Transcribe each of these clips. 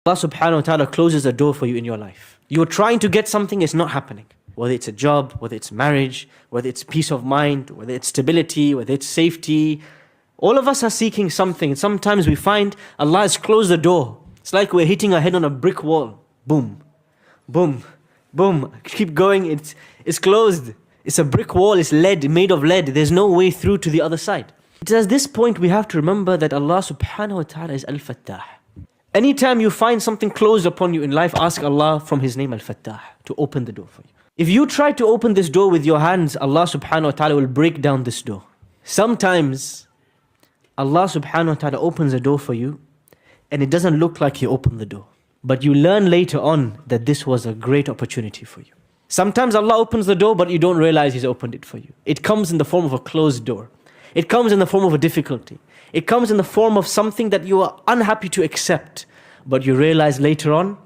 Allah subhanahu wa ta'ala closes a door for you in your life. You're trying to get something, it's not happening. Whether it's a job, whether it's marriage, whether it's peace of mind, whether it's stability, whether it's safety. All of us are seeking something. Sometimes we find Allah has closed the door. It's like we're hitting our head on a brick wall. Boom, boom, boom. Keep going, it's closed. It's a brick wall, it's lead, made of lead. There's no way through to the other side. It's at this point we have to remember that Allah subhanahu wa ta'ala is Al-Fattah. Anytime you find something closed upon you in life, ask Allah from His name Al-Fattah to open the door for you. If you try to open this door with your hands, Allah subhanahu wa ta'ala will break down this door. Sometimes Allah subhanahu wa ta'ala opens a door for you and it doesn't look like He opened the door. But you learn later on that this was a great opportunity for you. Sometimes Allah opens the door but you don't realize He's opened it for you. It comes in the form of a closed door. It comes in the form of a difficulty. It comes in the form of something that you are unhappy to accept. But you realize later on,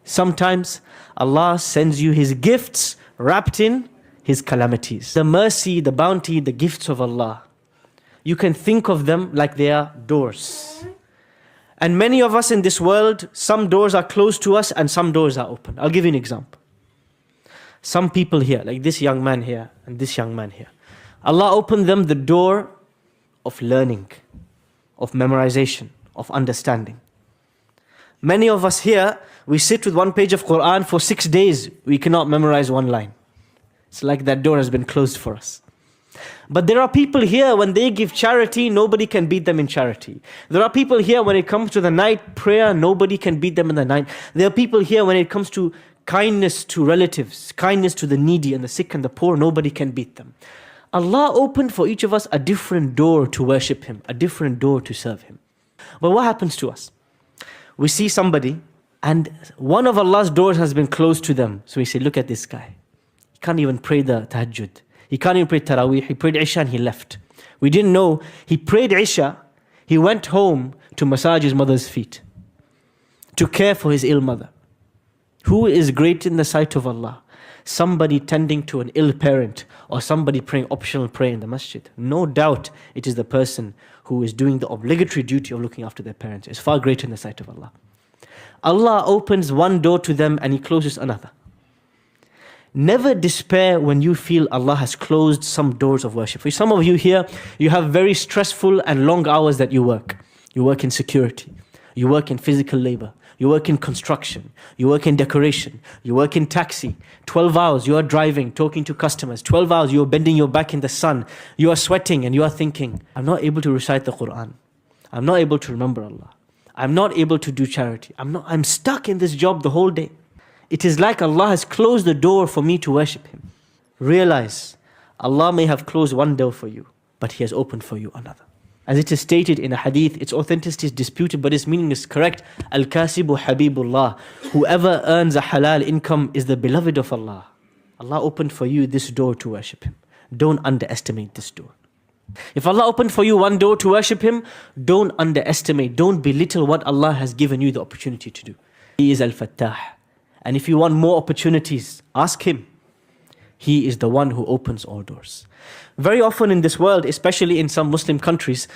sometimes Allah sends you His gifts wrapped in His calamities. The mercy, the bounty, the gifts of Allah. You can think of them like they are doors. And many of us in this world, some doors are closed to us and some doors are open. I'll give you an example. Some people here, like this young man here and this young man here, Allah opened them the door of learning, of memorization, of understanding. Many of us here, we sit with one page of Quran for 6 days, we cannot memorize one line. It's like that door has been closed for us. But there are people here, when they give charity, nobody can beat them in charity. There are people here, when it comes to the night prayer, nobody can beat them in the night. There are people here, when it comes to kindness to relatives, kindness to the needy and the sick and the poor, nobody can beat them. Allah opened for each of us a different door to worship Him, a different door to serve Him. But what happens to us? We see somebody and one of Allah's doors has been closed to them. So we say, look at this guy. He can't even pray the tahajjud. He can't even pray Taraweeh. He prayed Isha and he left. We didn't know he prayed Isha. He went home to massage his mother's feet, to care for his ill mother. Who is great in the sight of Allah? Somebody tending to an ill parent or somebody praying optional prayer in the masjid. No doubt it is the person who is doing the obligatory duty of looking after their parents. It's far greater in the sight of Allah. Allah opens one door to them and He closes another. Never despair when you feel Allah has closed some doors of worship. For some of you here, you have very stressful and long hours that you work. You work in security. You work in physical labor. You work in construction, you work in decoration, you work in taxi. 12 hours you are driving, talking to customers. 12 hours you are bending your back in the sun. You are sweating and you are thinking, I'm not able to recite the Quran. I'm not able to remember Allah. I'm not able to do charity. I'm stuck in this job the whole day. It is like Allah has closed the door for me to worship Him. Realize, Allah may have closed one door for you, but He has opened for you another. As it is stated in a hadith, its authenticity is disputed, but its meaning is correct. Al-Kasibu Habibullah. Whoever earns a halal income is the beloved of Allah. Allah opened for you this door to worship Him. Don't underestimate this door. If Allah opened for you one door to worship Him, don't underestimate, don't belittle what Allah has given you the opportunity to do. He is Al-Fattah. And if you want more opportunities, ask Him. He is the one who opens all doors. Very often in this world, especially in some Muslim countries,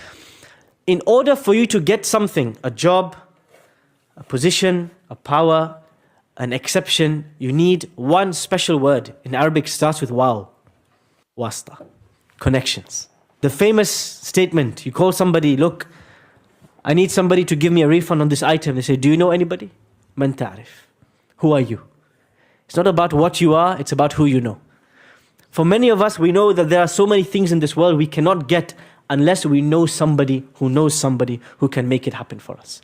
in order for you to get something, a job, a position, a power, an exception, you need one special word. In Arabic, it starts with waw, wasta, connections. The famous statement, you call somebody, look, I need somebody to give me a refund on this item. They say, do you know anybody? Man ta'rif. Who are you? It's not about what you are, it's about who you know. For many of us, we know that there are so many things in this world we cannot get unless we know somebody who knows somebody who can make it happen for us.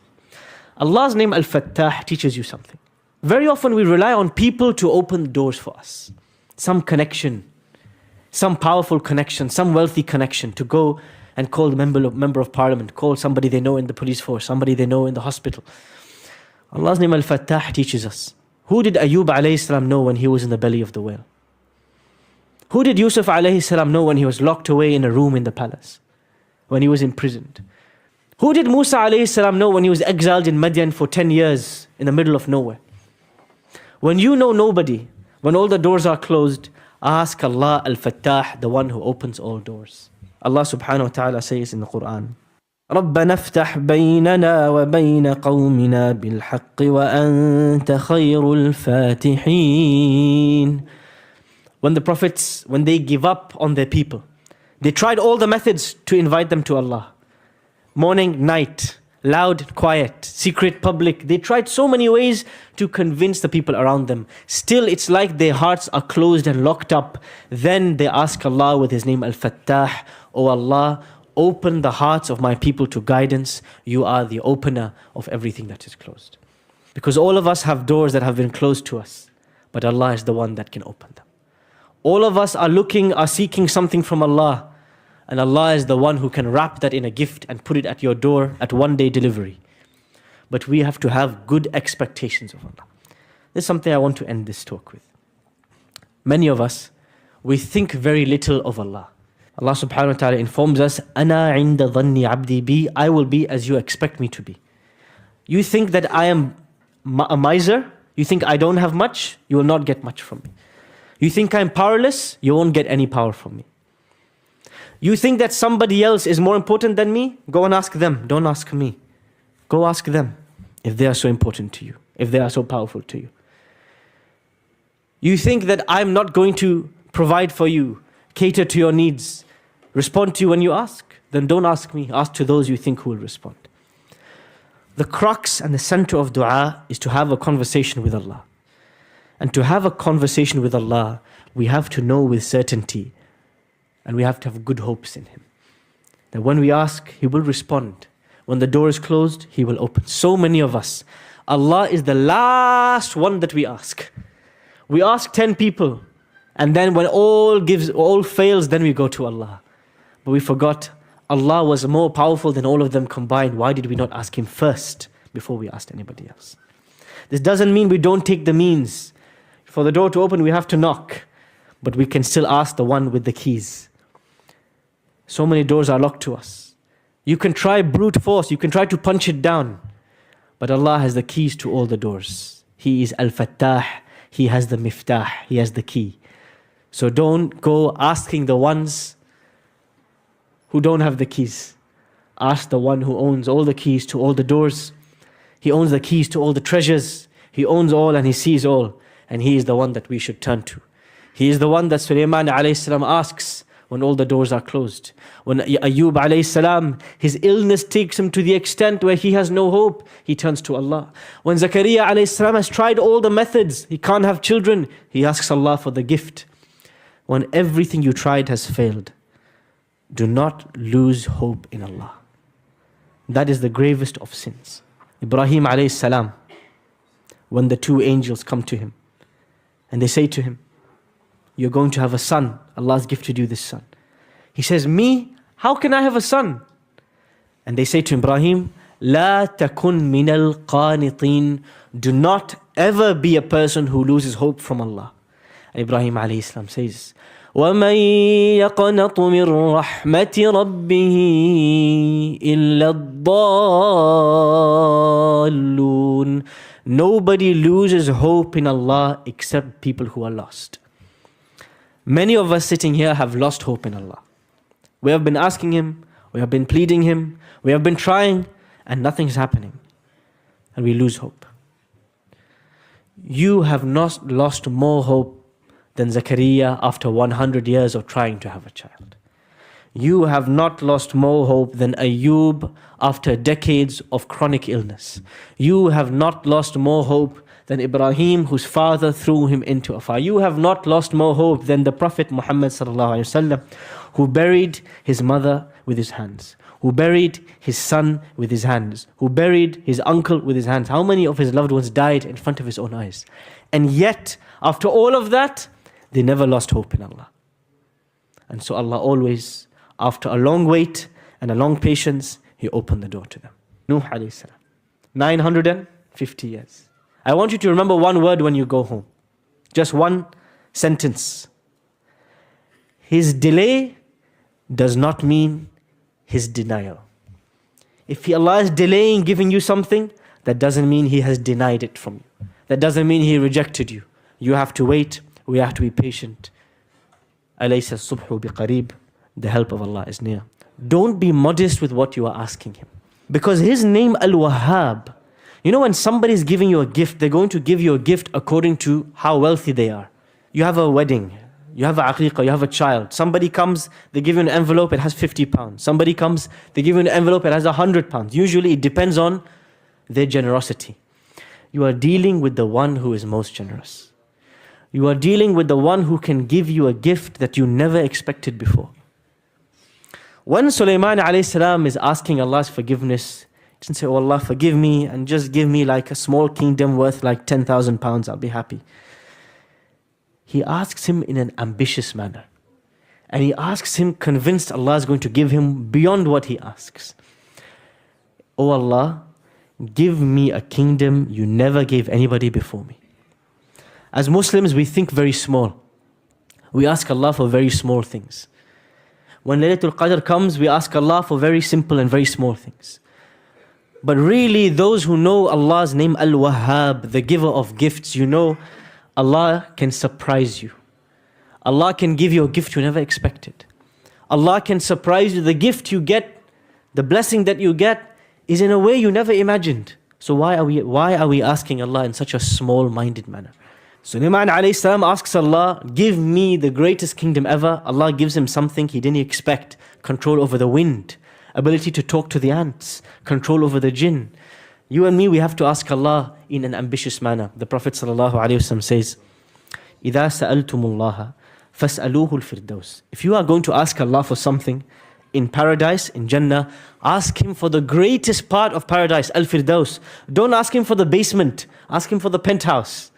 Allah's name Al-Fattah teaches you something. Very often we rely on people to open doors for us. Some connection, some powerful connection, some wealthy connection to go and call the member of parliament, call somebody they know in the police force, somebody they know in the hospital. Allah's name Al-Fattah teaches us. Who did Ayub alayhi salam know when he was in the belly of the whale? Who did Yusuf alayhi salam know when he was locked away in a room in the palace? When he was imprisoned? Who did Musa alayhi salam know when he was exiled in Madian for 10 years in the middle of nowhere? When you know nobody, when all the doors are closed, ask Allah Al-Fattah, the one who opens all doors. Allah subhanahu wa ta'ala says in the Quran, ربنا افتح بيننا وبين قومنا بالحق وأنت خير الفاتحين. When the prophets, when they give up on their people, they tried all the methods to invite them to Allah. Morning, night, loud, quiet, secret, public. They tried so many ways to convince the people around them. Still, it's like their hearts are closed and locked up. Then they ask Allah with His name Al-Fattah, "O Allah, open the hearts of my people to guidance. You are the opener of everything that is closed." Because all of us have doors that have been closed to us, but Allah is the one that can open them. All of us are seeking something from Allah, and Allah is the one who can wrap that in a gift and put it at your door at one-day delivery. But we have to have good expectations of Allah. This is something I want to end this talk with. Many of us, we think very little of Allah. Allah subhanahu wa ta'ala informs us, "Ana inda dhanni abdi bi," I will be as you expect me to be. You think that I am a miser? You think I don't have much? You will not get much from me. You think I'm powerless? You won't get any power from me. You think that somebody else is more important than me? Go and ask them. Don't ask me. Go ask them if they are so important to you, if they are so powerful to you. You think that I'm not going to provide for you, cater to your needs, respond to you when you ask? Then don't ask me. Ask to those you think who will respond. The crux and the center of dua is to have a conversation with Allah. And to have a conversation with Allah, we have to know with certainty, and we have to have good hopes in Him, that when we ask, He will respond. When the door is closed, He will open. So many of us, Allah is the last one that we ask. We ask 10 people, and then when all fails, then we go to Allah. But we forgot Allah was more powerful than all of them combined. Why did we not ask Him first before we asked anybody else? This doesn't mean we don't take the means. For the door to open, we have to knock, but we can still ask the one with the keys. So many doors are locked to us. You can try brute force, you can try to punch it down, but Allah has the keys to all the doors. He is Al-Fattah, He has the miftah, He has the key. So don't go asking the ones who don't have the keys. Ask the one who owns all the keys to all the doors. He owns the keys to all the treasures. He owns all and He sees all. And He is the one that we should turn to. He is the one that Sulaiman alayhi salam asks when all the doors are closed. When Ayyub alayhi salam, his illness takes him to the extent where he has no hope, he turns to Allah. When Zakaria alayhi salam has tried all the methods, he can't have children, he asks Allah for the gift. When everything you tried has failed, do not lose hope in Allah. That is the gravest of sins. Ibrahim alayhi salam, when the two angels come to him, and they say to him, "You're going to have a son. Allah has gifted you this son." He says, "Me? How can I have a son?" And they say to Ibrahim, "La takun minal qanitin." Do not ever be a person who loses hope from Allah. And Ibrahim alayhi salam says, وَمَنْ يَقْنَطُ مِنْ رَحْمَةِ رَبِّهِ إِلَّا الضَّالُّونَ. Nobody loses hope in Allah except people who are lost. Many of us sitting here have lost hope in Allah. We have been asking Him, we have been pleading Him, we have been trying, and nothing's happening. And we lose hope. You have not lost more hope than Zakaria after 100 years of trying to have a child. You have not lost more hope than Ayyub after decades of chronic illness. You have not lost more hope than Ibrahim, whose father threw him into a fire. You have not lost more hope than the Prophet Muhammad sallallahu alaihi wasallam, who buried his mother with his hands, who buried his son with his hands, who buried his uncle with his hands. How many of his loved ones died in front of his own eyes? And yet, after all of that, they never lost hope in Allah. And so Allah always, after a long wait and a long patience, He opened the door to them. Nuh alayhi salam, 950 years. I want you to remember one word when you go home. Just one sentence. His delay does not mean His denial. If Allah is delaying giving you something, that doesn't mean He has denied it from you. That doesn't mean He rejected you. You have to wait. We have to be patient. أَلَيْسَ الصُّبْحُ بِقَرِيبٍ. The help of Allah is near. don't be modest with what you are asking him. Because his name Al-Wahhab, you know when somebody is giving you a gift, they're going to give you a gift according to how wealthy they are. You have a wedding, you have a aqiqah, you have a child. Somebody comes, they give you an envelope, it has 50 pounds. Somebody comes, they give you an envelope, it has 100 pounds. Usually it depends on their generosity. You are dealing with the one who is most generous. You are dealing with the one who can give you a gift that you never expected before. When Sulaiman alayhi salam is asking Allah's forgiveness, he doesn't say, oh Allah, forgive me and just give me like a small kingdom worth like 10,000 pounds, I'll be happy. He asks him in an ambitious manner. And he asks him convinced Allah is going to give him beyond what he asks. Oh Allah, give me a kingdom you never gave anybody before me. As Muslims, we think very small. We ask Allah for very small things. When Laylatul Qadr comes, we ask Allah for very simple and very small things. But really, those who know Allah's name, Al-Wahhab, the giver of gifts, you know, Allah can surprise you. Allah can give you a gift you never expected. Allah can surprise you. The gift you get, the blessing that you get, is in a way you never imagined. So why are we asking Allah in such a small-minded manner? Sulaiman alayhi salam asks Allah, give me the greatest kingdom ever. Allah gives him something he didn't expect. Control over the wind, ability to talk to the ants, control over the jinn. You and me, we have to ask Allah in an ambitious manner. The Prophet ﷺ says, إِذَا سَأَلْتُمُ اللَّهَ فَاسْأَلُوهُ الْفِرْدَوْسِ. If you are going to ask Allah for something in paradise, in Jannah, ask Him for the greatest part of paradise, Al-Firdaus. Don't ask Him for the basement, ask Him for the penthouse.